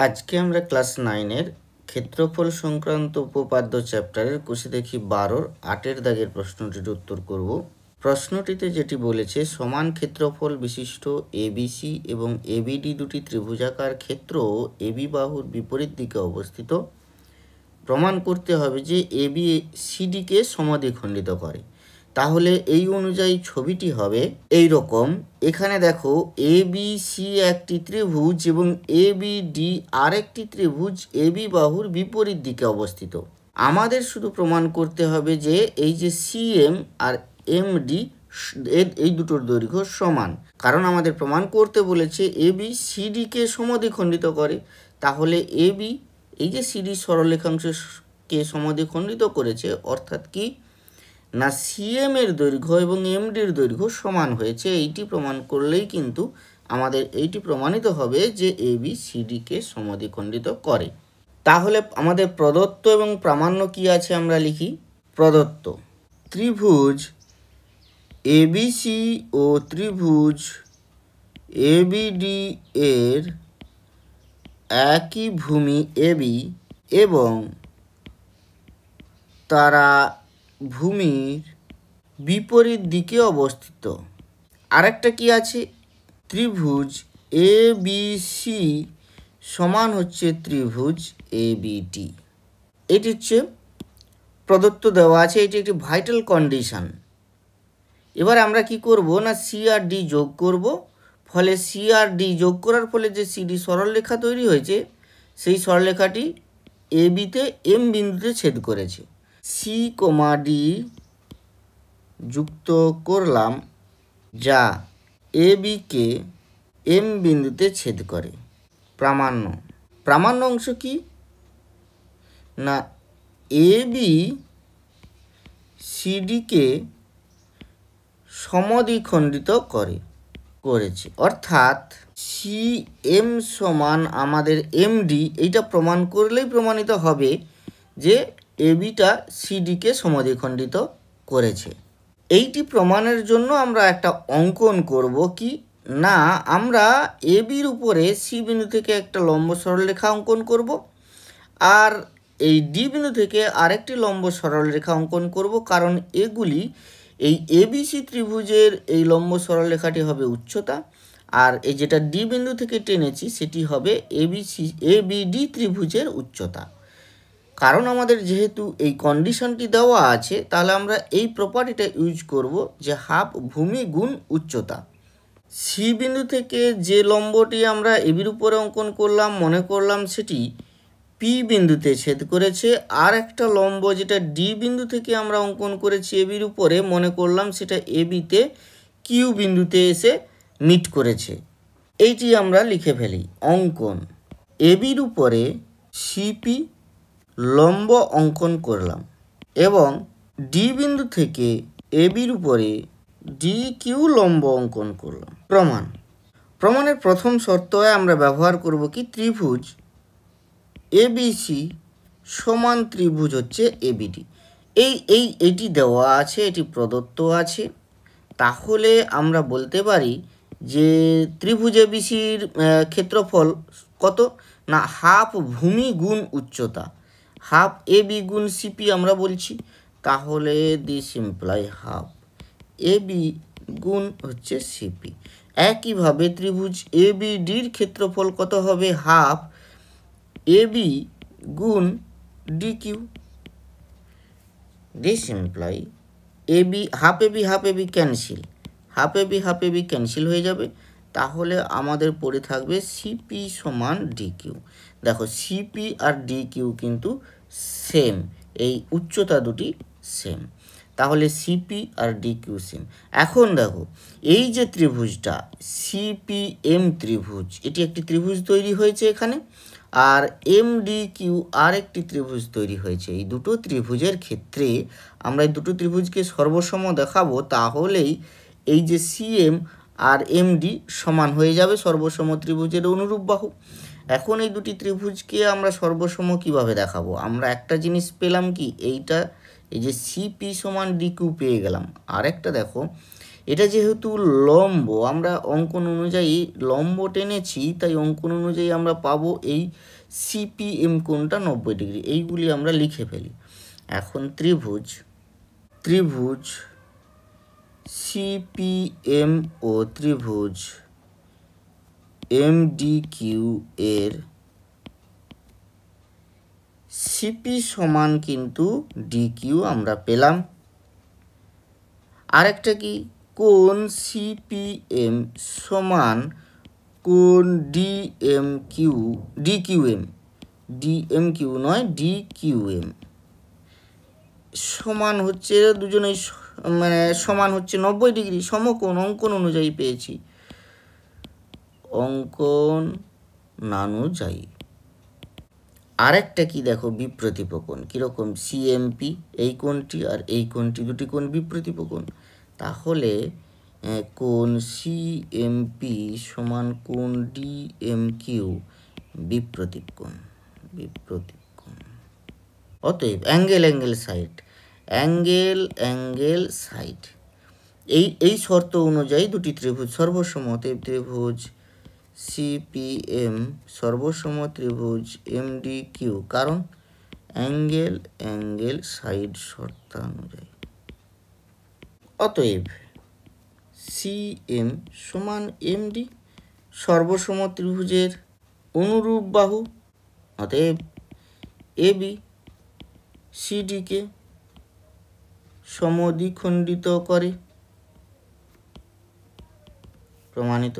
আজকে আমরা ক্লাস 9-এর ক্ষেত্রফল সংক্রান্ত উপপাদ্য চ্যাপ্টারের কোষে দেখি 12-র 8-এর দাগের প্রশ্নটির উত্তর করব। প্রশ্নটিতে যেটি বলেছে, সমান ক্ষেত্রফল বিশিষ্ট এবিসি এবং এবিডি দুটি ত্রিভুজাকার ক্ষেত্র এবি বাহুর বিপরীত দিকে অবস্থিত। প্রমাণ করতে হবে যে এবি সিডিকে সমদ্বিখণ্ডিত করে। তাহলে এই অনুযায়ী ছবিটি হবে এই রকম। এখানে দেখো এবিসি একটি ত্রিভুজ এবং এবিডি আরেকটি ত্রিভুজ এবি বাহুর বিপরীত দিকে অবস্থিত। আমাদের শুধু প্রমাণ করতে হবে যে এই যে সিএম আর এমডি এই দুটোর দৈর্ঘ্য সমান, কারণ আমাদের প্রমাণ করতে বলেছে এবি সিডিকে সমদ্বিখণ্ডিত করে। তাহলে এবি এই যে সিডি সরলরেখাংশকে সমদ্বিখণ্ডিত করেছে, অর্থাৎ কি না সিএম এর দৈর্ঘ্য এবং এমডির দৈর্ঘ্য সমান হয়েছে। এইটি প্রমাণ করলেই কিন্তু আমাদের এইটি প্রমাণিত হবে যে এবি সিডিকে সমদ্বিখণ্ডিত করে। তাহলে আমাদের প্রদত্ত এবং প্রামাণ্য কি আছে আমরা লিখি। প্রদত্ত ত্রিভুজ এবিসি ও ত্রিভুজ এবিডি এর একই ভূমি এবি এবং তারা ভূমির বিপরীত দিকে অবস্থিত। আরেকটা কি আছে, ত্রিভুজ এবিসি সমান হচ্ছে ত্রিভুজ এবিডি। এটি হচ্ছে প্রদত্ত দেওয়া আছে, এটি একটি ভাইটাল কন্ডিশন। এবার আমরা কি করব না সি আর ডি যোগ করব। ফলে সি আর ডি যোগ করার ফলে যে সিডি সরলরেখা তৈরি হয়েছে, সেই সরলরেখাটি এবিতে এম বিন্দুতে ছেদ করেছে। সি কমা ডি যুক্ত করলাম, যা এবিকে এম বিন্দুতে ছেদ করে। প্রামাণ্য প্রামাণ্য অংশ কি না এবি সিডিকে সমদ্বিখণ্ডিত করেছে, অর্থাৎ সি এম সমান আমাদের এমডি। এইটা প্রমাণ করলেই প্রমাণিত হবে যে এবিটা সিডিকে সমদ্বিখণ্ডিত করেছে। এইটি প্রমাণের জন্য আমরা একটা অঙ্কন করব কি না, আমরা এবির উপরে সি বিন্দু থেকে একটা লম্ব সরলরেখা অঙ্কন করব, আর এই ডি বিন্দু থেকে আরেকটি লম্ব সরলরেখা অঙ্কন করব। কারণ এগুলি এই এবিসি ত্রিভুজের এই লম্ব সরলরেখাটি হবে উচ্চতা, আর এই যেটা ডি বিন্দু থেকে টেনেছি সেটি হবে এবিডি ত্রিভুজের উচ্চতা। কারণ আমাদের যেহেতু এই কন্ডিশনটি দেওয়া আছে, তাহলে আমরা এই প্রপার্টিটা ইউজ করব যে হাফ ভূমি গুণ উচ্চতা। সি বিন্দু থেকে যে লম্বটি আমরা এবির উপরে অঙ্কন করলাম, মনে করলাম সেটি পি বিন্দুতে ছেদ করেছে। আর একটা লম্ব যেটা ডি বিন্দু থেকে আমরা অঙ্কন করেছি এবির উপরে, মনে করলাম সেটা এবিতে কিউ বিন্দুতে এসে মিট করেছে। এইটি আমরা লিখে ফেলি। অঙ্কন এবির উপরে সিপি লম্ব অঙ্কন করলাম এবং ডি বিন্দু থেকে এবির উপরে ডি কিউ লম্ব অঙ্কন করলাম। প্রমাণের প্রথম শর্তে আমরা ব্যবহার করব কি, ত্রিভুজ এবিসি সমান ত্রিভুজ হচ্ছে এবিডি। এইটি দেওয়া আছে, এটি প্রদত্ত আছে। তাহলে আমরা বলতে পারি যে ত্রিভুজ এবিসির ক্ষেত্রফল কত না হাফ ভূমি গুণ উচ্চতা। হাফ এবি গুণ সিপি আমরা বলছি, তাহলে দিস ইমপ্লাই হাফ এবি গুণ হচ্ছে সিপি। একইভাবে ত্রিভুজ এবিডির ক্ষেত্রফল কত হবে, হাফ এবি গুণ DQ. This imply AB half AB cancel, half AB cancel হয়ে যাবে। তাহলে আমাদের পড়ে থাকবে সিপি সমান ডিকিউ। দেখো সিপি আর ডিকিউ কিন্তু সেম, এই উচ্চতা দুটি সেম, তাহলে সিপি আর ডিকিউ সেম। এখন দেখো এই যে ত্রিভুজটা সিপিএম ত্রিভুজ, এটি একটি ত্রিভুজ তৈরি হয়েছে এখানে, আর এমডি কিউ আর একটি ত্রিভুজ তৈরি হয়েছে। এই দুটো ত্রিভুজের ক্ষেত্রে আমরা এই দুটো ত্রিভুজকে সর্বসম দেখাবো, তাহলেই এই যে সিএম আর এমডি সমান হয়ে যাবে সর্বসম ত্রিভুজের অনুরূপ বাহু। এখন এই দুটি ত্রিভুজকে আমরা সর্বসম কিভাবে দেখাবো, আমরা একটা জিনিস পেলাম কি, এইটা এই যে সিপি সমান ডিকিউ পেয়ে গেলাম। আরেকটা দেখো এটা যেহেতু লম্ব, আমরা অঙ্কন অনুযায়ী লম্ব টেনেছি, তাই অঙ্কন অনুযায়ী আমরা পাবো এই সিপিএম কোণটা 90 ডিগ্রি। এইগুলি আমরা লিখে ফেলি। এখন ত্রিভুজ সিপিএম ও ত্রিভুজ এমডিকিউ এর সিপি সমান কিন্তু ডিকিউ আমরা পেলাম। আরেকটা কি, কোণ সিপিএম সমান কোণ ডিএমকিউ নয় ডিকিউএম সমান হচ্ছে, দুজনেই মানে সমান হচ্ছে 90 ডিগ্রি, সমকোণ অঙ্কন অনুযায়ী পেয়েছি, অঙ্কন নানুযায়ী। আরেকটা কি দেখো, বিপ্রতীপ কোণ। কীরকম, সিএমপি এই কোণটি আর এই কোণটি, দুটি কোণ বিপ্রতীপ কোণ। তাহলে কোণ সিএমপি সমান কোণ ডিএমকিউ বিপ্রতীপ কোণ। অতএব অ্যাঙ্গেল সাইড এই শর্ত অনুযায়ী দুটি ত্রিভুজ সর্বসম। অতএব ত্রিভুজ সিপিএম সর্বসম ত্রিভুজ এমডিকিউ, কারণ অ্যাঙ্গেল সাইড শর্তানুযায়ী। অতএব সিএম সমান এমডি, সর্বসম ত্রিভুজের অনুরূপ বাহু। অতএব এবি সিডিকে সমদ্বিখণ্ডিত করে, প্রমাণিত।